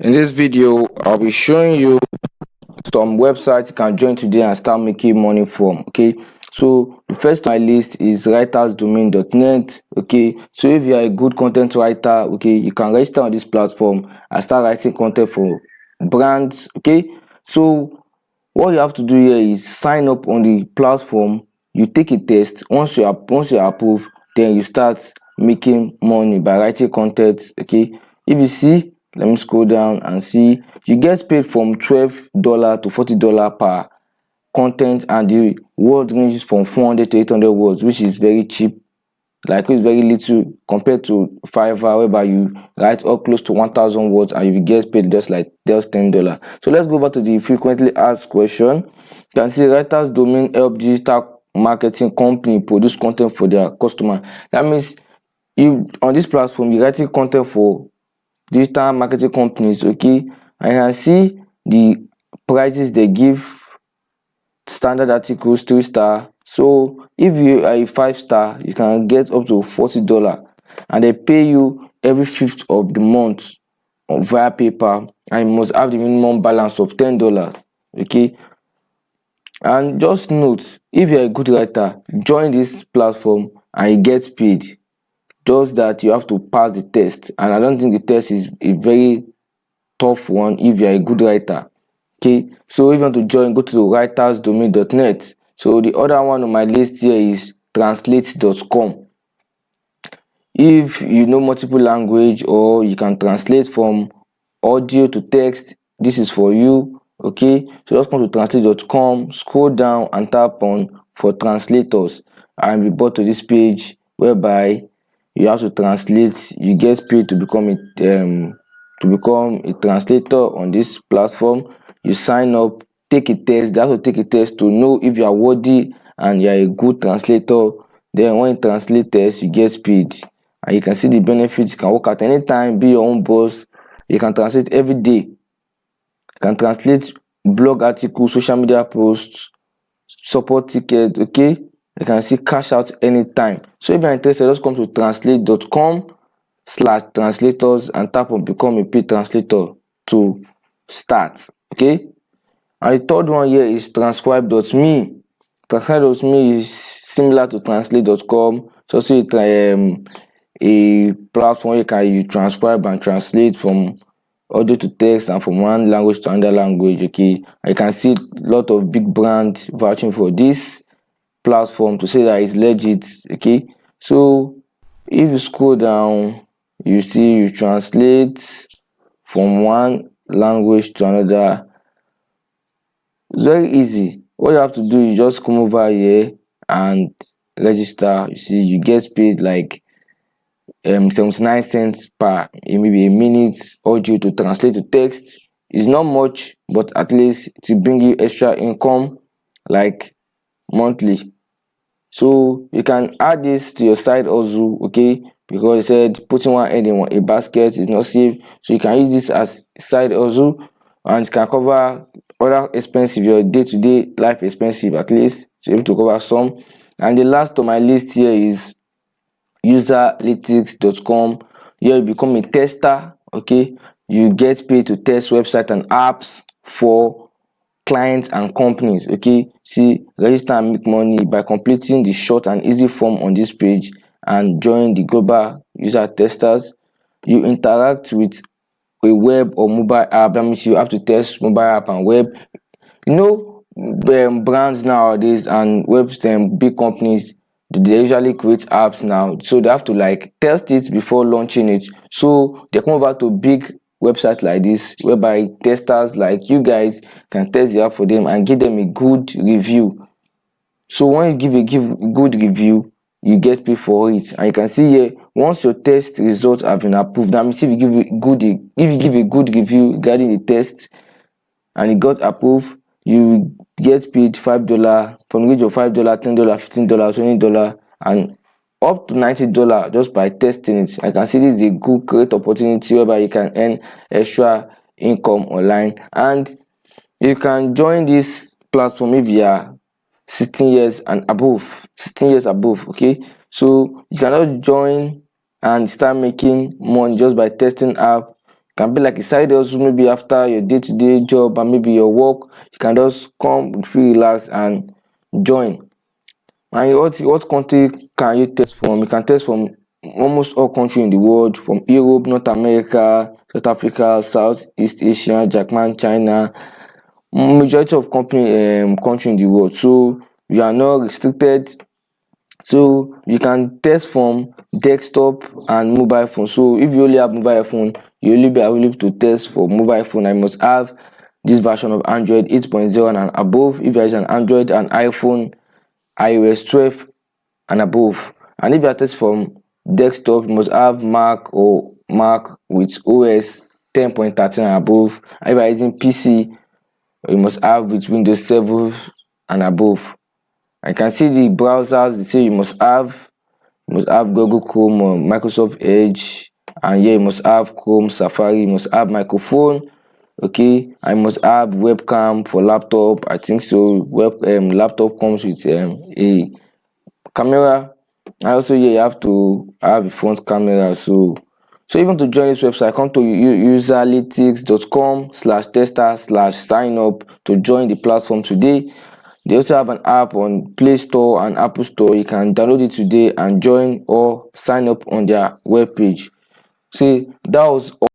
In this video, I'll be showing you some websites you can join today and start making money from. Okay, so the first on my list is writersdomain.net. Okay, so if you are a good content writer, okay, you can register on this platform and start writing content for brands. Okay, so what you have to do here is sign up on the platform. You take a test. Once you are approved, then you start making money by writing content. Okay, if you see, let me scroll down and see, you get paid from $12 to $40 per content, and the word ranges from 400 to 800 words, which is very cheap. Like, it's very little compared to Fiverr, whereby you write up close to 1,000 words and you get paid just $10. So let's go over to the frequently asked question. You can see writers domain help digital marketing company produce content for their customer. That means you on this platform, you're writing content for digital marketing companies. Okay, and you can see the prices they give. Standard articles 3-star. So if you are a 5-star, you can get up to $40, and they pay you every 5th of the month via PayPal, and you must have the minimum balance of $10. Okay, and just note, if you're a good writer, join this platform and you get paid. Just that you have to pass the test, and I don't think the test is a very tough one if you're a good writer. Okay, so if you want to join, go to writersdomain.net. So the other one on my list here is translate.com. If you know multiple language, or you can translate from audio to text, this is for you. Okay, so just come to translate.com, scroll down and tap on for translators, and be brought to this page whereby you have to translate. You get paid to become a translator on this platform. You sign up, take a test. They have to take a test to know if you are worthy and you are a good translator. Then when you translate test, you get paid, and you can see the benefits. You can work at any time, be your own boss. You can translate every day. You can translate blog articles, social media posts, support ticket. Okay, you can see cash out anytime. So if you're interested, just come to translate.com/translators and tap on become a paid translator to start. Okay, and the third one here is transcribe.me. Transcribe.me is similar to translate.com. It's also a platform where you transcribe and translate from audio to text and from one language to another language. Okay, I can see a lot of big brands vouching for this platform to say that it's legit. Okay, so if you scroll down, you see you translate from one language to another. It's very easy. What you have to do is just come over here and register. You see, you get paid like 79 cents per maybe a minute audio to translate to text. It's not much, but at least to bring you extra income like monthly. So you can add this to your side hustle. Okay, because I said putting one egg in a basket is not safe, so you can use this as side hustle, and it can cover other expensive, your day-to-day life expensive, at least to be able to cover some. And the last on my list here is Userlytics.com. Here you become a tester. Okay, you get paid to test websites and apps for clients and companies. Okay, see, register and make money by completing the short and easy form on this page and join the global user testers. You interact with a web or mobile app. That means you have to test mobile app and web. You know, brands nowadays and big companies, they usually create apps now, so they have to like test it before launching it. So they come over to big websites like this, whereby testers like you guys can test the app for them and give them a good review. So when you give a good review, you get paid for it. And you can see here, once your test results have been approved, that means if you give a good review regarding the test and it got approved, you get paid $5 from the range of $5, $10, $15, $20, and up to $90 just by testing it. I can see this is a great opportunity whereby you can earn extra income online, and you can join this platform if you are 16 years and above. 16 years above. Okay, so you cannot join and start making money just by testing app. can be like a side hustle, maybe after your day-to-day job and maybe your work. You can just come with free relax and join. And what country can you test from? You can test from almost all countries in the world, from Europe, North America, South Africa, Southeast Asia, Japan, China, majority of country in the world. So you are not restricted. So you can test from desktop and mobile phone. So if you only have mobile phone, you only be able to test for mobile phone. I must have this version of Android 8.0 and above. If there is an Android and iPhone iOS 12 and above. And if you are testing from desktop, you must have Mac or Mac with OS 10.13 and above. And if you are using PC, you must have with Windows 7 and above. I can see the browsers. They say you must have Google Chrome or Microsoft Edge, and yeah, you must have Chrome, Safari. You must have microphone. Okay, I must have webcam for laptop. I think so. Laptop comes with a camera. And also, yeah, you have to have a front camera. So even to join this website, come to userlytics.com/tester/sign up to join the platform today. They also have an app on Play Store and Apple Store. You can download it today and join or sign up on their webpage. See, that was all.